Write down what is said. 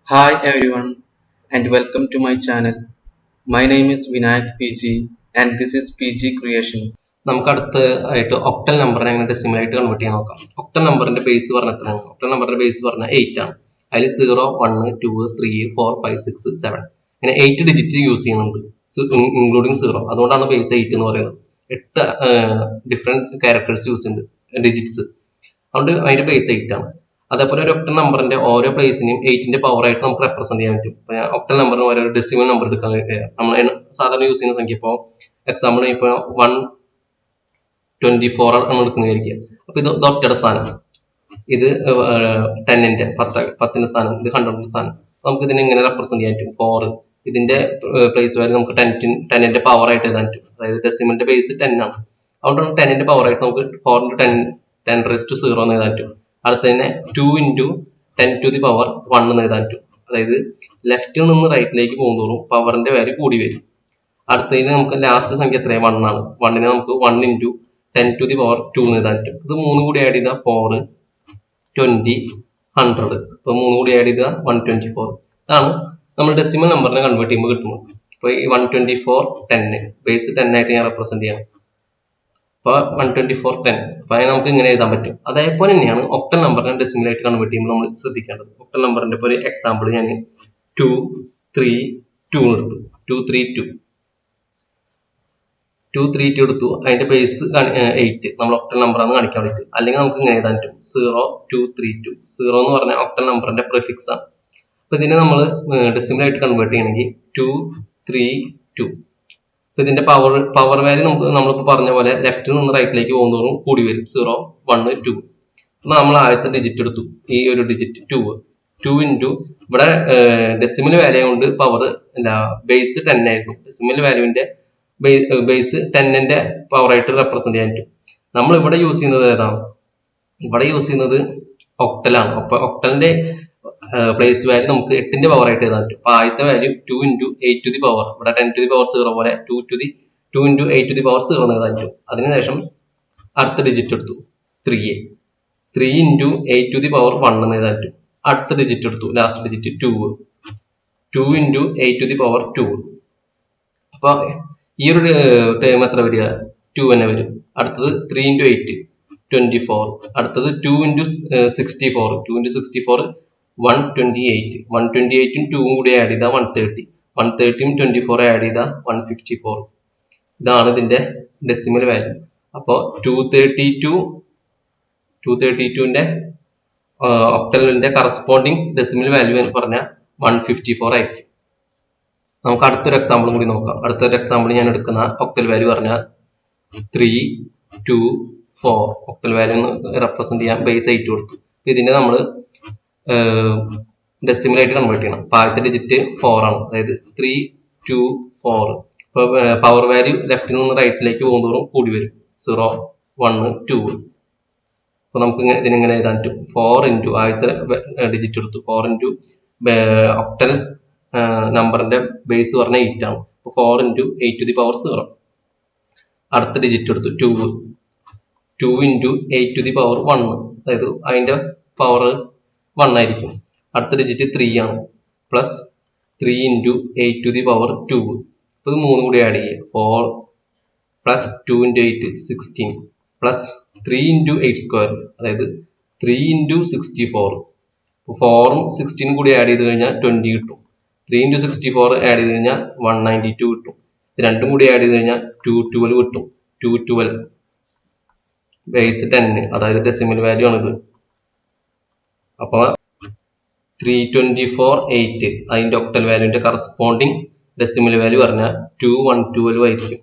Hi everyone and welcome to my channel. My name is Vinayak PG and this is PG Creation. നമുക്ക് അടുത്ത് ആയിട്ട് octal നമ്പറിനെ എങ്ങനെ decimal ആയിട്ട് convert ചെയ്യാൻ നോക്കാം. ഒക്ടൽ നമ്പറിന്റെ ബേസ് പറഞ്ഞ എത്രയാണ്? ഒക്ടൽ നമ്പറിന്റെ ബേസ് പറഞ്ഞാൽ 8 ആണ്. അതിൽ 0 1 2 3 4 5 6 7 ഇങ്ങനെ 8 ഡിജിറ്റ് യൂസ് ചെയ്യുന്നുണ്ട്, ഇൻക്ലൂഡിങ് 0. അതുകൊണ്ടാണ് ബേസ് 8 എന്ന് പറയുന്നത്. 8 ഡിഫറെന്റ് ക്യാരക്ടേഴ്സ് യൂസ് ചെയ്യുന്നുണ്ട്, ഡിജിറ്റ്സ്. അതുകൊണ്ട് അതിന്റെ ബേസ് 8 ആണ്. അതേപോലെ ഒരു ഒക്ടൽ നമ്പറിന്റെ ഓരോ പ്ലേസിനെയും 8ന്റെ പവർ ആയിട്ട് നമുക്ക് റെപ്രസെന്റ് ചെയ്യാൻ പറ്റും. ഒക്ടൽ നമ്പറിന് ഓരോ ഡെസിമൽ നമ്പർ എടുക്കാൻ നമ്മൾ സാധാരണ യൂസ് ചെയ്യുന്ന സംഖ്യ. ഇപ്പോൾ എക്സാമ്പിൾ ഇപ്പോൾ 124 ആണ് എടുക്കുന്നതായിരിക്കും. അപ്പൊ ഇത് ഒറ്റയുടെ സ്ഥാനം, ഇത് 10ന്റെ 10ന്റെ സ്ഥാനം, ഇത് 100ന്റെ സ്ഥാനം. നമുക്ക് ഇതിനെ ഇങ്ങനെ റെപ്രസെന്റ് ചെയ്യാൻ പറ്റും. 4 ഇതിന്റെ പ്ലേസ് വാല്യൂ നമുക്ക് 10ന്റെ പവർ ആയിട്ട് എഴുതാൻ പറ്റും. അതായത് ഡെസിമലിന്റെ ബേസ് 10 ആണ്. അതുകൊണ്ടാണ് 10ന്റെ പവർ ആയിട്ട് നമുക്ക് 4 into 10 എന്ന് എഴുതാൻ പറ്റും. അടുത്തതിനെ 2 into 10 to the power 1 എന്ന് എഴുതാൻ പറ്റും. അതായത് ലെഫ്റ്റിൽ നിന്ന് റൈറ്റിലേക്ക് പോകുന്നതോറും പവറിന്റെ വാല്യൂ കൂടി വരും. അടുത്തതിന് നമുക്ക് ലാസ്റ്റ് സംഖ്യ എത്രയാണ്? 1 ആണ്. 1നെ നമുക്ക് 1 into 10 to the power 2 എന്ന് എഴുതാൻ പറ്റും. ഇത് 3 കൂടി ആഡ് ചെയ്താൽ 4 20 100. അപ്പൊ 3 കൂടി ആഡ് ചെയ്താൽ 124. ഇതാണ് നമ്മൾ ഡെസിമൽ നമ്പറിനെ കൺവേർട്ട് ചെയ്യുമ്പോൾ കിട്ടുന്നത്. അപ്പൊ ഈ 124 10 ബേസ് 10 ആയിട്ട് ഞാൻ റെപ്രസെന്റ് ചെയ്യണം. അപ്പൊ 124 10. അപ്പൊ അതിനെ നമുക്ക് ഇങ്ങനെ എഴുതാൻ പറ്റും. അതേപോലെ തന്നെയാണ് ഒക്ടൽ നമ്പറിനെ ഡെസിമൽ ആയിട്ട് കൺവേർട്ട് ചെയ്യുമ്പോൾ നമ്മൾ ശ്രദ്ധിക്കേണ്ടത്. ഒക്ടൽ നമ്പറിന്റെ ഒരു എക്സാമ്പിൾ ഞാൻ 2 3 2 എടുത്തു. 232 എടുത്തു. അതിന്റെ ബേസ് 8 നമ്മൾ ഒക്ടൽ നമ്പറാണ് കാണിക്കാൻ വേണ്ടിയിട്ട്. അല്ലെങ്കിൽ നമുക്ക് ഇങ്ങനെ എഴുതാൻ പറ്റും 0232. 0 എന്ന് പറഞ്ഞാൽ ഒക്ടൽ നമ്പറിന്റെ പ്രിഫിക്സ് ആണ്. അപ്പൊ ഇതിനെ നമ്മൾ ഡെസിമൽ ആയിട്ട് കൺവേർട്ട് ചെയ്യണമെങ്കിൽ 232. ഇതിന്റെ പവർ വാല്യൂ നമുക്ക് നമ്മളിപ്പോൾ പറഞ്ഞ പോലെ ലെഫ്റ്റിൽ നിന്ന് റൈറ്റിലേക്ക് പോകുന്നതോറും കൂടി വരും. 0 1 2. അപ്പൊ നമ്മൾ ആദ്യത്തെ ഡിജിറ്റ് എടുത്തു, ഈ ഒരു ഡിജിറ്റ് 2 into ഇവിടെ ഡെസിമൽ വാല്യൂ കൊണ്ട് പവർ ബേസ് 10 ആയിരുന്നു. ഡെസിമൽ വാല്യൂവിന്റെ ബേസ് 10ന്റെ പവർ ആയിട്ട് റെപ്രസെന്റ് ചെയ്യാൻ പറ്റും. നമ്മൾ ഇവിടെ യൂസ് ചെയ്യുന്നത് ഏതാണ്? ഇവിടെ യൂസ് ചെയ്യുന്നത് ഒക്ടലാണ്. അപ്പൊ ഒക്ടലിന്റെ പ്ലേസ് വാല്യൂ നമുക്ക് 8ന്റെ പവർ ആയിട്ട് എഴുതാൻ പറ്റും. അപ്പൊ ആദ്യത്തെ value 2 into 8 to the power, ഇവിടെ 10 to the power 0 പോലെ 2 into 8 to the power 0 എന്ന് എഴുതാൻ പറ്റും. അതിനുശേഷം അടുത്ത ഡിജിറ്റ് എടുത്തു 3 into 8 to the power 1 എന്ന് എഴുതാൻ പറ്റും. അടുത്ത ഡിജിറ്റ് എടുത്തു, last digit 2 into 8 to the power 2. അപ്പൊ ഈ ഒരു ടേം എത്ര വരിക? 2 തന്നെ വരും. അടുത്തത് 3 into 8 24. അടുത്തത് 2 into 64 128. 128ഉം 2ഉം കൂടി ആഡ് ചെയ്താൽ 130. 130ഉം 24 ആഡ് ചെയ്താൽ 154. ഇതാണ് ഇതിന്റെ ഡെസിമൽ വാല്യൂ. അപ്പോൾ 232ന്റെ ഒക്ടലിന്റെ കറസ്പോണ്ടിങ് ഡെസിമൽ വാല്യൂ എന്ന് പറഞ്ഞാൽ 154 ആയിരിക്കും. നമുക്ക് അടുത്തൊരു എക്സാമ്പിൾ കൂടി നോക്കാം. അടുത്തൊരു എക്സാമ്പിൾ ഞാൻ എടുക്കുന്ന ഒക്ടൽ വാല്യൂ പറഞ്ഞാൽ 324. ഒക്ടൽ വാല്യൂ റെപ്രസെന്റ് ചെയ്യാൻ ബേസ് 8 കൊടുത്തു. ഇതിന്റെ നമ്മൾ ഡെസിമൽ ആയിട്ട് കൺവേർട്ട് ചെയ്യണം. അപ്പൊ ആദ്യത്തെ ഡിജിറ്റ് 4 ആണ്. അതായത് 324. ഇപ്പൊ പവർ വാല്യൂ ലെഫ്റ്റിൽ നിന്ന് റൈറ്റിലേക്ക് പോകുന്നതോറും കൂടി വരും. 0 1 2. അപ്പൊ നമുക്ക് ഇതിനെങ്ങനെ എഴുതാൻ പറ്റും? 4 into ആദ്യത്തെ ഡിജിറ്റ് എടുത്തു. 4 into ഒക്ടൽ നമ്പറിന്റെ ബേസ് പറഞ്ഞ 8 ആണ്. 4 into 8 to the power 0. അടുത്ത ഡിജിറ്റ് എടുത്തു 2 into 8 to the power 1. അതായത് അതിന്റെ പവർ 1 ആയിരിക്കും. അടുത്ത ഡിജിറ്റ് 3 ആണ്. Plus 3 into 8 to the power 2. അപ്പൊ ഇത് 3 കൂടി ആഡ് ചെയ്യുക. 4 plus 2 into 8 16 plus 3 into 8 square, അതായത് 3 into 64. 4ഉം 16ഉം കൂടി ആഡ് ചെയ്ത് കഴിഞ്ഞാൽ 20 കിട്ടും. 3 into 64 ആഡ് ചെയ്ത് കഴിഞ്ഞാൽ 192 കിട്ടും. രണ്ടും കൂടി ആഡ് ചെയ്ത് കഴിഞ്ഞാൽ 212 കിട്ടും. 212 ബേസ് 10, അതായത് ഡെസിമൽ വാല്യൂ ആണിത്. അപ്പൊ 324 8 അതിന്റെ ഒക്ടൽ വാല്യൂന്റെ കറസ്പോണ്ടിങ് ഡെസിമൽ വാല്യൂ പറഞ്ഞാൽ 2112 ആയിരിക്കും.